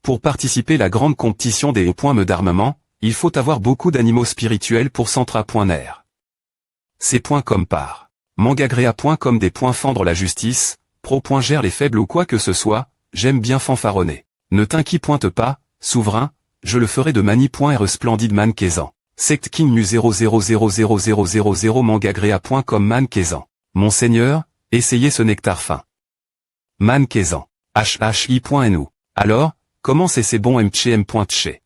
Pour participer à la grande compétition des points d'armement, il faut avoir beaucoup d'animaux spirituels pour Centra.ner. Ces points comme par Mangagrea.com des points fendre la justice, pro.gère les faibles ou quoi que ce soit, j'aime bien fanfaronner. Ne t'inquiète pas, souverain, je le ferai de mani.re splendide manquaisan. Sect King mu 0000000 Mangagrea.com manquaisan. Monseigneur, essayez ce nectar fin. Manquaisan. HHI.NU. Alors, comment c'est ces bons MCM.tché?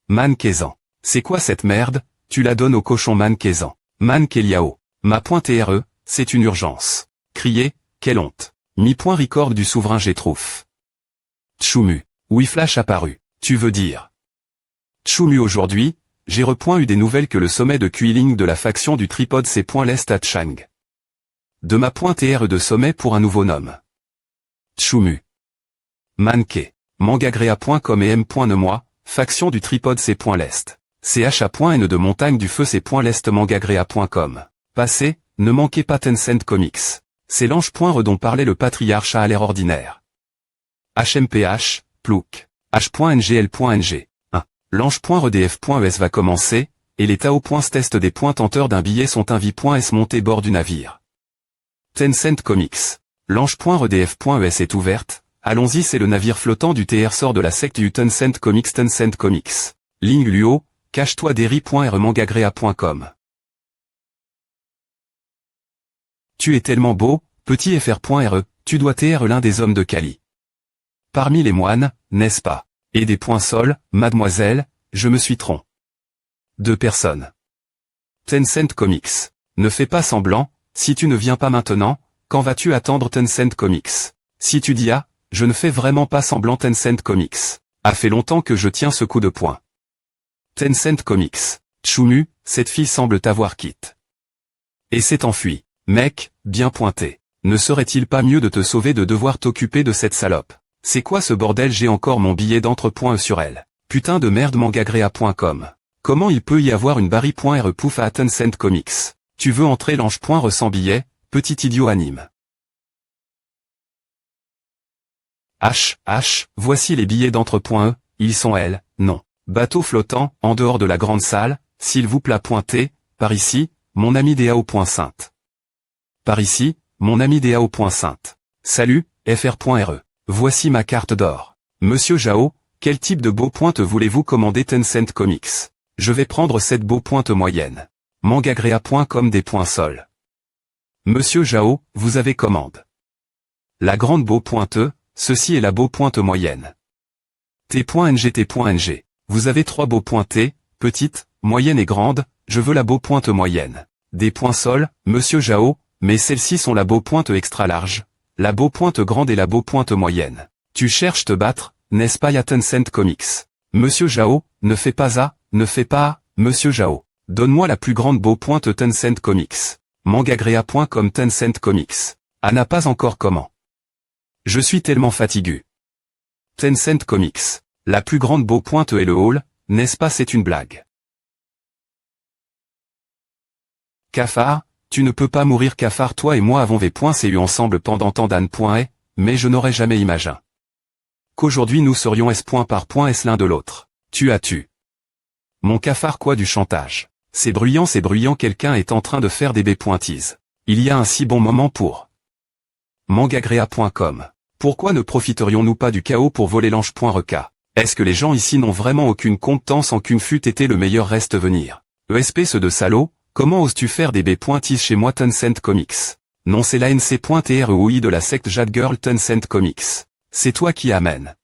Manquaisan. C'est quoi cette merde? Tu la donnes au cochon manquaisan. Manqueliao. Ma.re, c'est une urgence. Criez, quelle honte. Mi.record du souverain Gétrouf. Tchoumu. Oui flash apparu. Tu veux dire. Tchoumu aujourd'hui, j'ai eu des nouvelles que le sommet de Kuiling de la faction du tripode C.l'Est à Chang. De ma.re de sommet pour un nouveau nom. Tchoumu. Manqué. Mangagrea.com et M.Nemois, faction du tripode C.l'Est. CHA.N de montagne du feu C.l'Est Mangagrea.com. Passé, ne manquez pas Tencent Comics. C'est l'ange.re dont parlait le patriarche à l'air ordinaire. HMPH, plouc. H.ngl.ng. 1. L'ange.redf.es va commencer, et les Tao.test des points tenteurs d'un billet sont un vi.s monté bord du navire. Tencent Comics. L'ange.redf.es est ouverte, allons-y c'est le navire flottant du TR sort de la secte du Tencent Comics. Ling Luo, cache-toi derry.re Mangagrea.com. Tu es tellement beau, petit fr.re, tu dois être l'un des hommes de Kali. Parmi les moines, n'est-ce pas? Et des points sol, mademoiselle, je me suis trompé. 2 personnes. Tencent Comics. Ne fais pas semblant, si tu ne viens pas maintenant, quand vas-tu attendre Tencent Comics? Si tu dis ah, je ne fais vraiment pas semblant Tencent Comics. A fait longtemps que je tiens ce coup de poing. Tencent Comics. Tchoumu, cette fille semble t'avoir quitte. Et s'est enfuie. Mec, bien pointé. Ne serait-il pas mieux de te sauver de devoir t'occuper de cette salope? C'est quoi ce bordel? J'ai encore mon billet d'entre.e sur elle. Putain de merde Mangagrea.com. Comment il peut y avoir une barry.re pouf à Tencent Comics? Tu veux entrer l'ange.re sans billet, petit idiot anime. Voici les billets d'entre.e, ils sont elles, non. Bateau flottant, en dehors de la grande salle, s'il vous plaît pointer, par ici, mon ami DAO.sainte. Par ici, mon ami DAO.sainte. Salut, fr.re. Voici ma carte d'or. Monsieur Jao, quel type de beau pointe voulez-vous commander Tencent Comics? Je vais prendre cette beau pointe moyenne. Mangagrea.com des points sol. Monsieur Jao, vous avez commande. La grande beau pointeux, ceci est la beau pointe moyenne. T.ng. Vous avez 3 beaux pointés, petite, moyenne et grande, je veux la beau pointe moyenne. Des points sol, monsieur Jao, mais celles-ci sont la beau pointe extra large, la beau pointe grande et la beau pointe moyenne. Tu cherches te battre, n'est-ce pas? Ya Tencent Comics. Monsieur Jao, ne fais pas à, ne fais pas, monsieur Jao. Donne-moi la plus grande beau pointe Tencent Comics. Mangagrea.com Tencent Comics. Ah n'a pas encore comment. Je suis tellement fatigué. Tencent Comics. La plus grande beau pointe est le hall, n'est-ce pas? C'est une blague. Cafard, tu ne peux pas mourir Cafard, toi et moi avons eu ensemble pendant tant d'années, mais je n'aurais jamais imaginé qu'aujourd'hui nous serions S. par S l'un de l'autre. Tu as tu. Mon Cafard quoi du chantage. C'est bruyant, quelqu'un est en train de faire des pointises. Il y a un si bon moment pour. Mangagrea.com. Pourquoi ne profiterions-nous pas du chaos pour voler l'ange.reca? Est-ce que les gens ici n'ont vraiment aucune compétence en qu'une fût été le meilleur reste venir? ESP ce de salaud, comment oses-tu faire des pointises chez moi Tencent Comics? Non c'est la NC.TROI de la secte Jade Girl Tencent Comics. C'est toi qui amène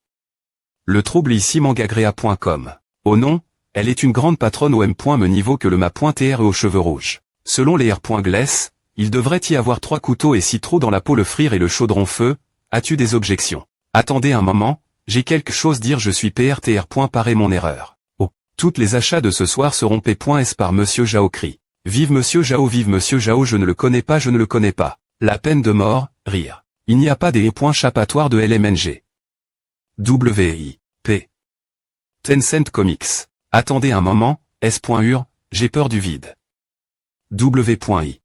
le trouble ici Mangagrea.com. Oh non, elle est une grande patronne au M.me niveau que le ma.TRE aux cheveux rouges. Selon les R.Gless, il devrait y avoir 3 couteaux et 6 trous dans la peau le frire et le chaudron feu. As-tu des objections? Attendez un moment, j'ai quelque chose dire je suis PRTR. Parer mon erreur. Oh, toutes les achats de ce soir seront P.S par Monsieur Jao crie. Vive Monsieur Jao, je ne le connais pas. La peine de mort, rire. Il n'y a pas des points échappatoires de LMNG. W.I.P. Tencent Comics. Attendez un moment, S.UR, j'ai peur du vide. W.I.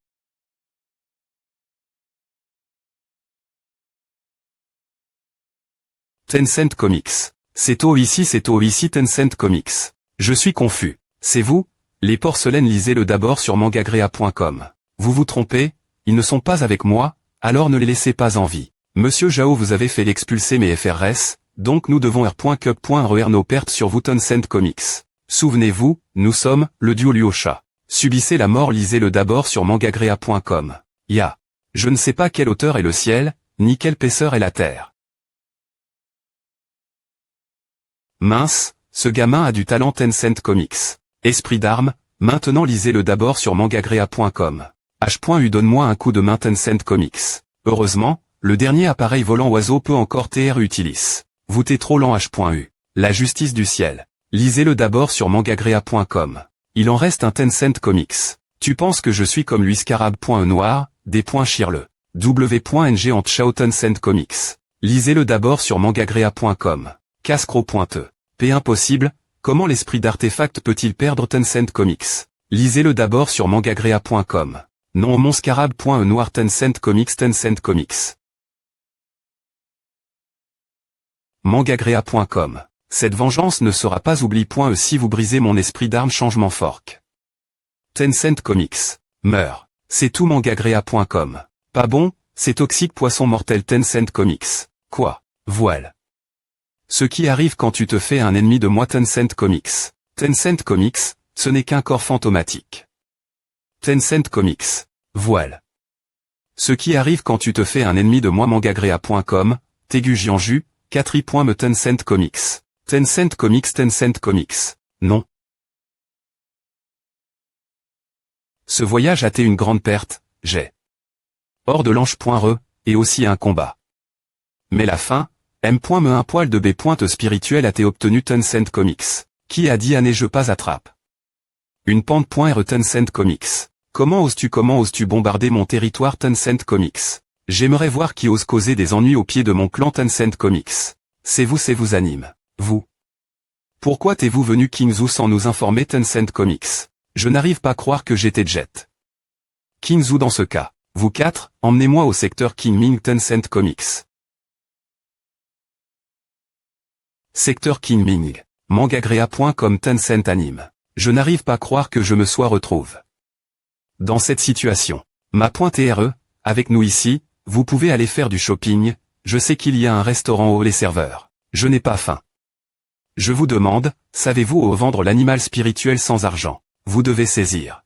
Tencent Comics. C'est ici Tencent Comics. Je suis confus. C'est vous? Les porcelaines, lisez-le d'abord sur mangagrea.com. Vous vous trompez? Ils ne sont pas avec moi, alors ne les laissez pas en vie. Monsieur Zhao, vous avez fait l'expulser mes FRS, donc nous devons R.Cup.RER nos pertes sur vous Tencent Comics. Souvenez-vous, nous sommes, le duo Liu-Sha. Subissez la mort, lisez-le d'abord sur mangagrea.com. Ya. Je ne sais pas quelle hauteur est le ciel, ni quelle épaisseur est la terre. Mince, ce gamin a du talent Tencent Comics. Esprit d'arme, maintenant lisez-le d'abord sur mangagrea.com. H.U donne-moi un coup de main Tencent Comics. Heureusement, le dernier appareil volant oiseau peut encore TR utilis. Vous t'es trop lent H.U. La justice du ciel. Lisez-le d'abord sur mangagrea.com. Il en reste un Tencent Comics. Tu penses que je suis comme lui Scarab.e noir, D.Chirle. W.NG en Chao Tencent Comics. Lisez-le d'abord sur mangagrea.com. Cascro pointeux. P impossible, comment l'esprit d'artefact peut-il perdre Tencent Comics? Lisez-le d'abord sur mangagrea.com. Non mon Scarab.e noir Tencent Comics. Mangagrea.com. Cette vengeance ne sera pas oubliée.e si vous brisez mon esprit d'arme changement fork. Tencent Comics. Meurs. C'est tout mangagrea.com. Pas bon, c'est toxique poisson mortel Tencent Comics. Quoi? Voile. Ce qui arrive quand tu te fais un ennemi de moi Tencent Comics. Tencent Comics, ce n'est qu'un corps fantomatique. Tencent Comics. Voile. Ce qui arrive quand tu te fais un ennemi de moi mangagrea.com, Tegu Jianju, 4i.me Tencent Comics. Tencent Comics. Non. Ce voyage a été une grande perte, j'ai. Hors de l'ange.re, et aussi un combat. Mais la fin, M.me un poil de B. spirituel a été obtenu Tencent Comics. Qui a dit année je pas attrape. Une pente.re Tencent Comics. Comment oses-tu bombarder mon territoire Tencent Comics? J'aimerais voir qui ose causer des ennuis au pied de mon clan Tencent Comics. C'est vous anime. Vous. Pourquoi t'es-vous venu Kingzhou sans nous informer Tencent Comics? Je n'arrive pas à croire que j'étais jet. Kingzhou dans ce cas. Vous quatre, emmenez-moi au secteur Qingming Tencent Comics. Secteur Qingming. Mangagrea.com Tencent anime. Je n'arrive pas à croire que je me sois retrouve. Dans cette situation. Ma.re, avec nous ici, vous pouvez aller faire du shopping, je sais qu'il y a un restaurant où les serveurs. Je n'ai pas faim. Je vous demande, savez-vous où vendre l'animal spirituel sans argent? Vous devez saisir.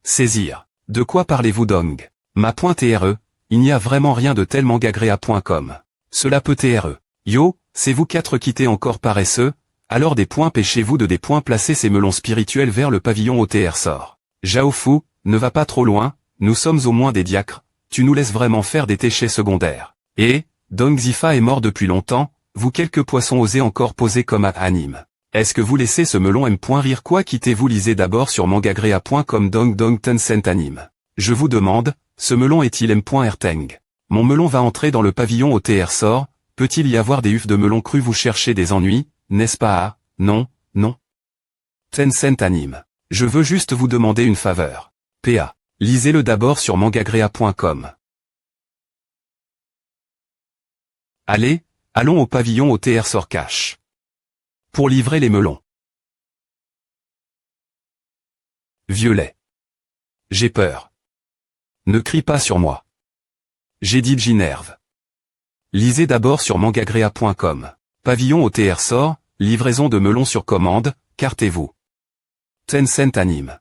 Saisir. De quoi parlez-vous Dong? Ma.re, il n'y a vraiment rien de tel mangagrea.com. Cela peut TRE. Yo, c'est vous quatre qui t'es encore paresseux, alors des points pêchez-vous de des points placez ces melons spirituels vers le pavillon OTR sort. Zhao Fu, ne va pas trop loin, nous sommes au moins des diacres, tu nous laisses vraiment faire des téchés secondaires. Et, Dong Zifa est mort depuis longtemps, vous quelques poissons osez encore poser comme à anime. Est-ce que vous laissez ce melon rire quoi quittez-vous lisez d'abord sur mangagrea.com Dong Tencent anime. Je vous demande, ce melon est-il M.Rteng? Mon melon va entrer dans le pavillon OTR sort, peut-il y avoir des ufs de melon cru vous cherchez des ennuis, n'est-ce pas ah, non. Tencent anime. Je veux juste vous demander une faveur. PA. Lisez-le d'abord sur mangagrea.com. Allons au pavillon OTR sort cash. Pour livrer les melons. Violet. J'ai peur. Ne crie pas sur moi. J'ai dit Ginerve. Lisez d'abord sur mangagrea.com. Pavillon OTR sort, livraison de melons sur commande, cartez-vous. Tencent anime.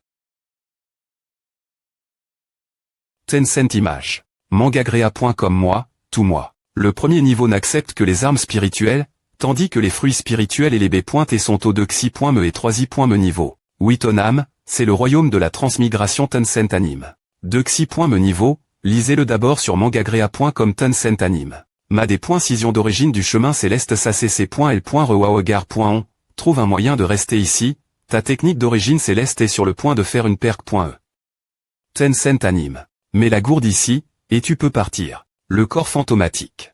Tencent image. Mangagrea.com moi, tout moi. Le premier niveau n'accepte que les armes spirituelles, tandis que les fruits spirituels et les B.et sont au 2xi.me et 3i.me niveau. Witonam, c'est le royaume de la transmigration Tencent anime. 2xi.me niveau, lisez-le d'abord sur mangagrea.com Tencent anime. Ma des points scission d'origine du chemin céleste sacc.l.rewaogar.on, trouve un moyen de rester ici, ta technique d'origine céleste est sur le point de faire une perque.e. Tencent anime. Mets la gourde ici, et tu peux partir. Le corps fantomatique.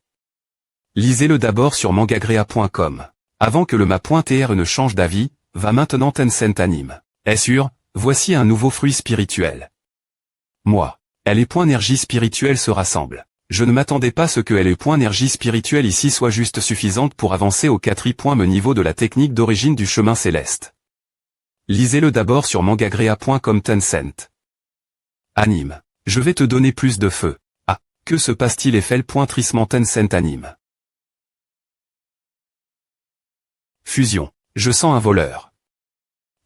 Lisez-le d'abord sur mangagrea.com. Avant que le ma.tr ne change d'avis, va maintenant Tencent anime. Est sûr, voici un nouveau fruit spirituel. Moi. Elle et point énergie spirituelle se rassemblent. Je ne m'attendais pas à ce que l'énergie spirituelle ici soit juste suffisante pour avancer au 4e niveau de la technique d'origine du chemin céleste. Lisez-le d'abord sur mangagrea.com. Tencent anime. Je vais te donner plus de feu. Ah, que se passe-t-il? Trissement. Tencent anime. Fusion. Je sens un voleur.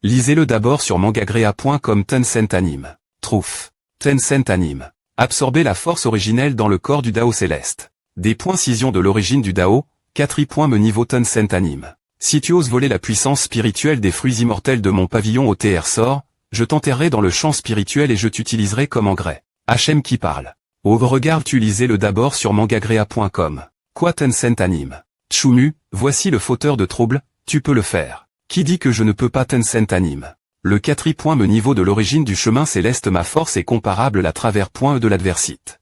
Lisez-le d'abord sur mangagrea.com. Tencent anime. Trouf. Tencent anime. Absorber la force originelle dans le corps du Dao céleste. Des points scission de l'origine du Dao, 4e niveau. Tencent anime. Si tu oses voler la puissance spirituelle des fruits immortels de mon pavillon au TR sort, je t'enterrerai dans le champ spirituel et je t'utiliserai comme engrais. Hachem qui parle. Oh, regarde-tu? Lisez-le d'abord sur mangagrea.com. Quoi? Tencent anime. Tchoumu, voici le fauteur de troubles, tu peux le faire. Qui dit que je ne peux pas? Tencent anime. Le 4e niveau de l'origine du chemin céleste. Ma force est comparable à travers point de l'adversite.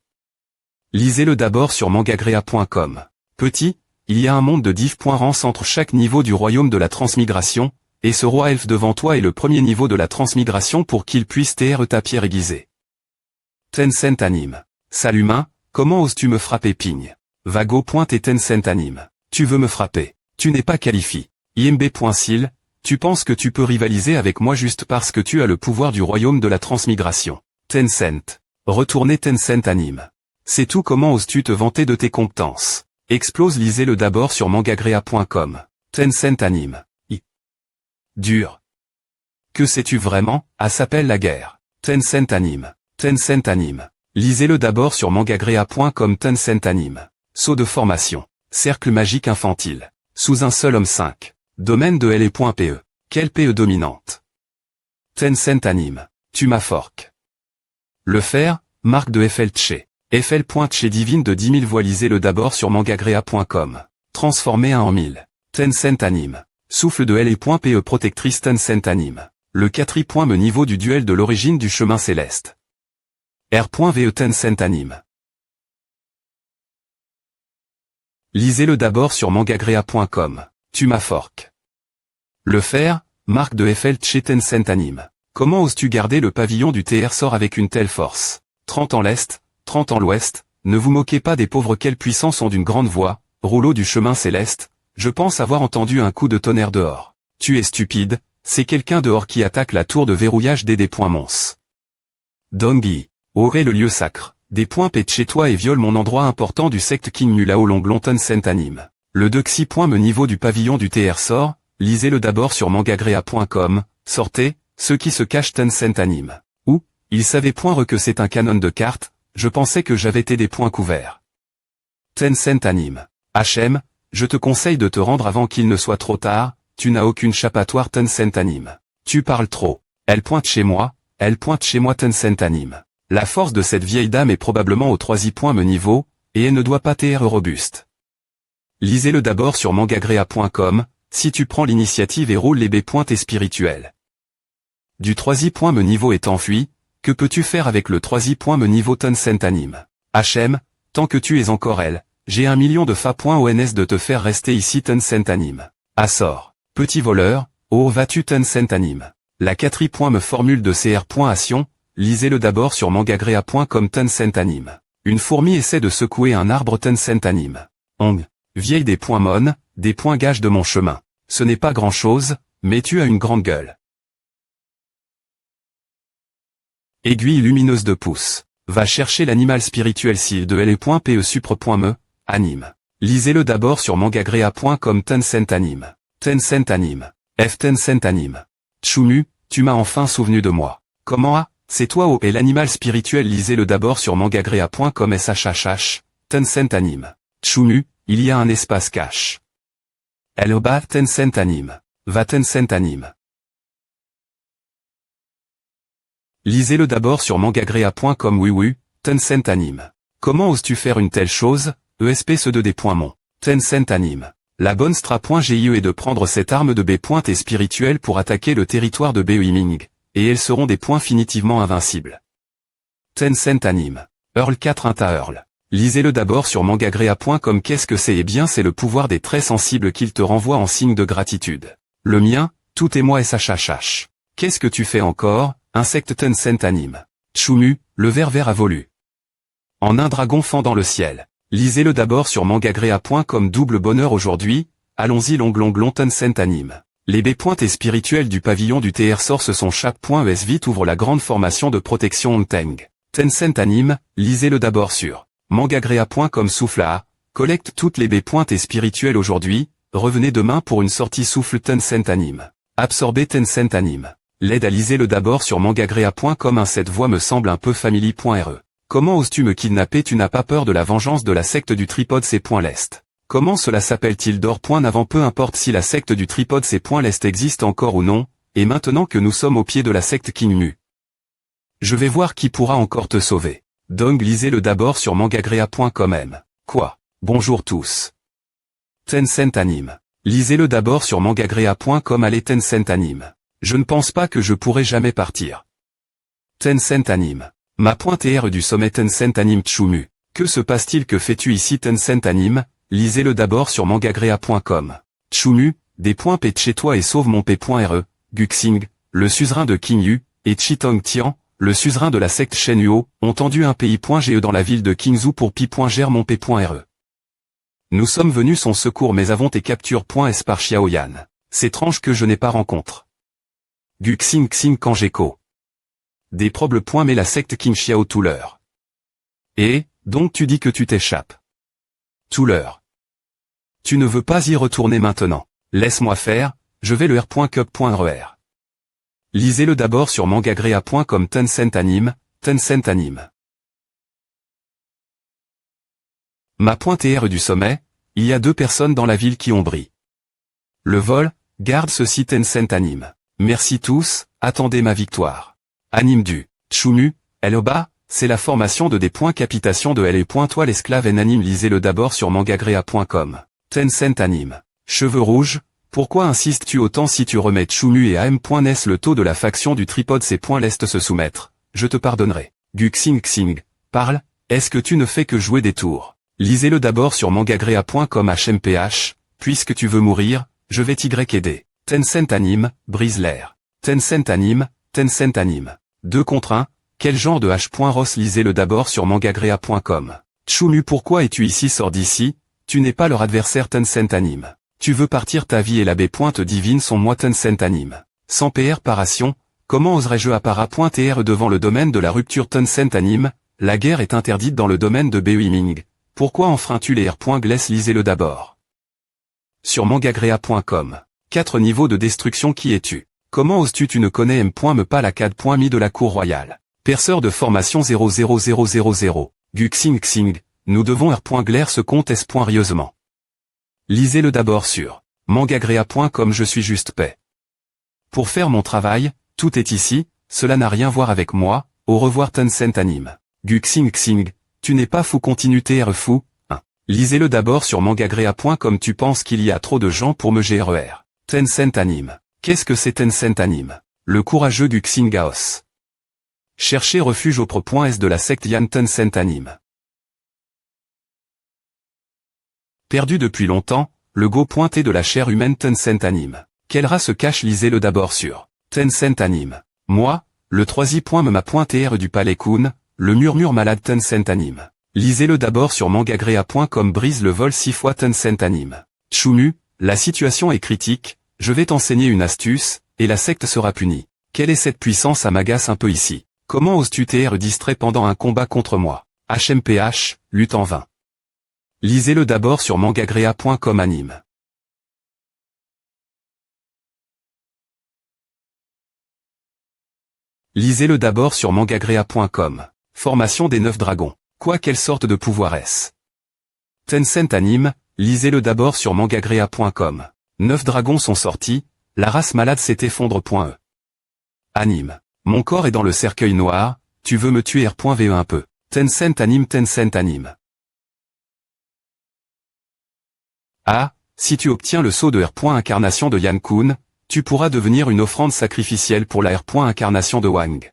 Lisez-le d'abord sur mangagrea.com. Petit, il y a un monde de diff.rance entre chaque niveau du royaume de la transmigration, et ce roi elfe devant toi est le premier niveau de la transmigration pour qu'il puisse taire ta pierre aiguisée. Tencent anime. Salut humain, comment oses-tu me frapper? Pigne. Vago. Et Tencent anime. Tu veux me frapper. Tu n'es pas qualifié. IMB.sil. Tu penses que tu peux rivaliser avec moi juste parce que tu as le pouvoir du royaume de la transmigration. Tencent. Retournez. Tencent anime. C'est tout. Comment oses-tu te vanter de tes compétences? Explose. Lisez-le d'abord sur mangagrea.com. Tencent anime. Dur. Que sais-tu vraiment? Ah, s'appelle la guerre. Tencent anime. Tencent anime. Lisez-le d'abord sur mangagrea.com. Tencent anime. Saut de formation. Cercle magique infantile. Sous un seul homme 5. Domaine de LE.PE. Quelle PE dominante? Tencent anime. Tu m'as fork. Le fer, marque de FL-Tché. FL.Tché divine de 10 000 voix. Lisez-le d'abord sur mangagrea.com. Transformer 1 en 1000. Tencent anime. Souffle de LE.PE protectrice. Tencent anime. Le 4e niveau du duel de l'origine du chemin céleste. R.VE. Tencent anime. Lisez-le d'abord sur mangagrea.com. Tu m'as fork. Le fer, marque de FL-Tché. Tencent anime. Comment oses-tu garder le pavillon du TR sort avec une telle force? 30 en l'est, 30 en l'ouest, ne vous moquez pas des pauvres. Quels puissants sont d'une grande voix, rouleau du chemin céleste, je pense avoir entendu un coup de tonnerre dehors. Tu es stupide, c'est quelqu'un dehors qui attaque la tour de verrouillage des Mons. Dongi, aurait le lieu sacre, des points pète chez toi et viole mon endroit important du secte King Mulao Longlon. Tencent anime. Le 2 niveau du pavillon du TR sort, lisez-le d'abord sur mangagrea.com, sortez, ceux qui se cachent. Tencent anime. Ou, il savait point que c'est un canon de cartes, je pensais que j'avais été des points couverts. Tencent anime. Hachem, je te conseille de te rendre avant qu'il ne soit trop tard, tu n'as aucune chapatoire. Tencent anime. Tu parles trop. Elle pointe chez moi, elle pointe chez moi. Tencent anime. La force de cette vieille dame est probablement au 3e niveau, et elle ne doit pas être robuste. Lisez-le d'abord sur mangagrea.com, si tu prends l'initiative et roules les B. Spirituel. Du 3e niveau est enfui, que peux-tu faire avec le 3e niveau? Tencent anime. Hachem, tant que tu es encore elle, j'ai 1 million de fa.ons de te faire rester ici. Tencent anime. Assort. Petit voleur, oh vas-tu? Tencent anime. La 4e formule de CR.Ation, lisez-le d'abord sur mangagrea.com. Tencent anime. Une fourmi essaie de secouer un arbre. Tencent anime. Ong. Vieille des points mon, des points gages de mon chemin. Ce n'est pas grand-chose, mais tu as une grande gueule. Aiguille lumineuse de pouce. Va chercher l'animal spirituel s'il de LE.PE supre.me, anime. Lisez-le d'abord sur mangagrea.com. Tencent anime. Tencent anime. F. Tencent anime. Tchoumu, tu m'as enfin souvenu de moi. Comment a, c'est toi ou est l'animal spirituel? Lisez-le d'abord sur mangagrea.com. SHHH, Tencent anime. Tchoumu, il y a un espace cache. Elba. Tencent anime. Va. Tencent anime. Lisez-le d'abord sur mangagrea.com. Oui, Tencent anime. Comment oses-tu faire une telle chose? ESP ce de des points mon. Tencent anime. La bonne stra.GIE est de prendre cette arme de B. et spirituelle pour attaquer le territoire de Beiming, et elles seront des points finitivement invincibles. Tencent anime. Earl 4 Inta Earl. Lisez-le d'abord sur mangagrea.com. Qu'est-ce que c'est? Eh bien c'est le pouvoir des traits sensibles qu'il te renvoie en signe de gratitude. Le mien, tout est moi. SHHH. Qu'est-ce que tu fais encore? Insecte. Tencent anime. Tchoumu, le vert a volu. En un dragon fendant le ciel. Lisez-le d'abord sur mangagrea.com. Double bonheur aujourd'hui, allons-y long Tencent anime. Les B-pointes et spirituels du pavillon du TR Source son chape.es vite ouvre la grande formation de protection Onteng. Tencent anime, lisez-le d'abord sur mangagrea.com. Souffle A, collecte toutes les B-pointes et spirituels aujourd'hui, revenez demain pour une sortie souffle Tencent anime. Absorbez Tencent anime. L'aide à lisez-le d'abord sur mangagrea.com. Cette voix me semble un peu family.re. Comment oses-tu me kidnapper? Tu n'as pas peur de la vengeance de la secte du tripode C.Lest. Comment cela s'appelle-t-il d'or.N'avant peu importe si la secte du tripode C.Lest existe encore ou non, et maintenant que nous sommes au pied de la secte King Mu. Je vais voir qui pourra encore te sauver. Dong lisez-le d'abord sur mangagrea.com. Quoi? Bonjour tous. Tencent anime. Lisez-le d'abord sur mangagrea.com. Allez Tencent anime. Je ne pense pas que je pourrai jamais partir. Tencent anime. Ma.tr du sommet Tencent anime Tchumu. Que se passe-t-il? Que fais-tu ici Tencent anime? Lisez-le d'abord sur mangagrea.com. Tchumu, des points P de chez toi et sauve mon P.re, Guxing, le suzerain de King Yu, et Chitong Tian, le suzerain de la secte Shen Yuo, ont tendu un pays.ge dans la ville de Qingzhou pour pi.ger mon P.re. Nous sommes venus son secours mais avons tes captures.s par Xiaoyan. C'est étrange que je n'ai pas rencontre. Guxing Xing Kanjeko. Des problèmes. Mais la secte King Xiao tout l'heure. Et, donc tu dis que tu t'échappes. Tout l'heure. Tu ne veux pas y retourner maintenant. Laisse-moi faire, je vais le r.cup.rer. Lisez-le d'abord sur mangagrea.com. Tencent anime, Tencent anime. Ma.tr du sommet, il y a 2 personnes dans la ville qui ont brillé. Le vol, garde ceci Tencent anime. Merci tous, attendez ma victoire. Anime du Tchumu, Eloba, c'est la formation de des points capitation de L.E. Toi l'esclave en anime. Lisez-le d'abord sur mangagrea.com. Tencent anime. Cheveux rouges, pourquoi insistes-tu autant? Si tu remets Tchumu et AM.nes le taux de la faction du tripode C.Lest se soumettre, je te pardonnerai. Guxing Xing, parle, est-ce que tu ne fais que jouer des tours? Lisez-le d'abord sur mangagrea.com. HMPH, puisque tu veux mourir, je vais t'aider. Tencent anime, brise l'air. Tencent anime, Tencent anime. 2 contre 1. Quel genre de H.Ross? Lisez-le d'abord sur mangagrea.com. Tchumu, pourquoi es-tu ici? Sors d'ici, tu n'es pas leur adversaire. Tencent anime. Tu veux partir? Ta vie et la B-pointe divine sont moi. Tencent anime. Sans PR paration, comment oserais-je appara.tr devant le domaine de la rupture? Tencent anime, la guerre est interdite dans le domaine de Beiming. Pourquoi enfreins-tu les R.Gless? Lisez-le d'abord. Sur mangagrea.com. 4 niveaux de destruction. Qui es-tu? Comment oses-tu? Tu ne connais M.me pas la CAD.mi de la cour royale. Perceur de formation 00000. Guxing Xing, nous devons R.Glaire ce compte S.rieusement. Lisez-le d'abord sur mangagrea.com. Je suis juste paix. Pour faire mon travail, tout est ici, cela n'a rien à voir avec moi, au revoir Tencent anime. Guxing Xing, tu n'es pas fou. Continue TR fou, 1. Lisez-le d'abord sur mangagrea.com. Tu penses qu'il y a trop de gens pour me GRER. Tencent anime. Qu'est-ce que c'est Tencent anime? Le courageux Guxing Gaos. Cherchez refuge au pro.s de la secte Yan. Tencent anime. Perdu depuis longtemps, le go pointé de la chair humaine. Tencent anime. Quelle race se cache? Lisez-le d'abord sur Tencent anime. Moi, le 3i.me.tr du palais Kun, le murmure malade. Tencent anime. Lisez-le d'abord sur mangagrea.com. Brise le vol 6 fois. Tencent anime. Tchumu, la situation est critique, je vais t'enseigner une astuce, et la secte sera punie. Quelle est cette puissance? Ça m'agace un peu ici. Comment oses-tu t'être distrait pendant un combat contre moi? HMPH, lutte en vain. Lisez-le d'abord sur mangagrea.com. Anime. Lisez-le d'abord sur mangagrea.com. Formation des 9 dragons. Quoi? Quelle sorte de pouvoir est-ce? Tencent anime, lisez-le d'abord sur mangagrea.com. 9 dragons sont sortis, la race malade s'est effondre.e. Anime. Mon corps est dans le cercueil noir, tu veux me tuer R.ve un peu. Tencent anime. Tencent anime. Ah, si tu obtiens le sceau de R.incarnation de Yan Kun, tu pourras devenir une offrande sacrificielle pour la R.incarnation de Wang.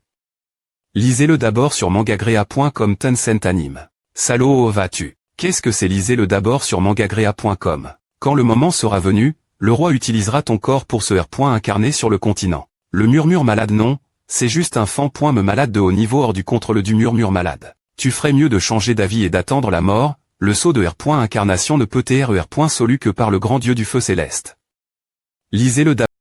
Lisez-le d'abord sur mangagrea.com. Tencent anime. Salaud, où vas-tu? Qu'est-ce que c'est? Lisez-le d'abord sur mangagrea.com. Quand le moment sera venu, le roi utilisera ton corps pour se R.incarner sur le continent. Le murmure malade non, c'est juste un fan.me malade de haut niveau hors du contrôle du murmure malade. Tu ferais mieux de changer d'avis et d'attendre la mort, le sceau de R. Incarnation ne peut être solu que par le grand Dieu du feu céleste. Lisez-le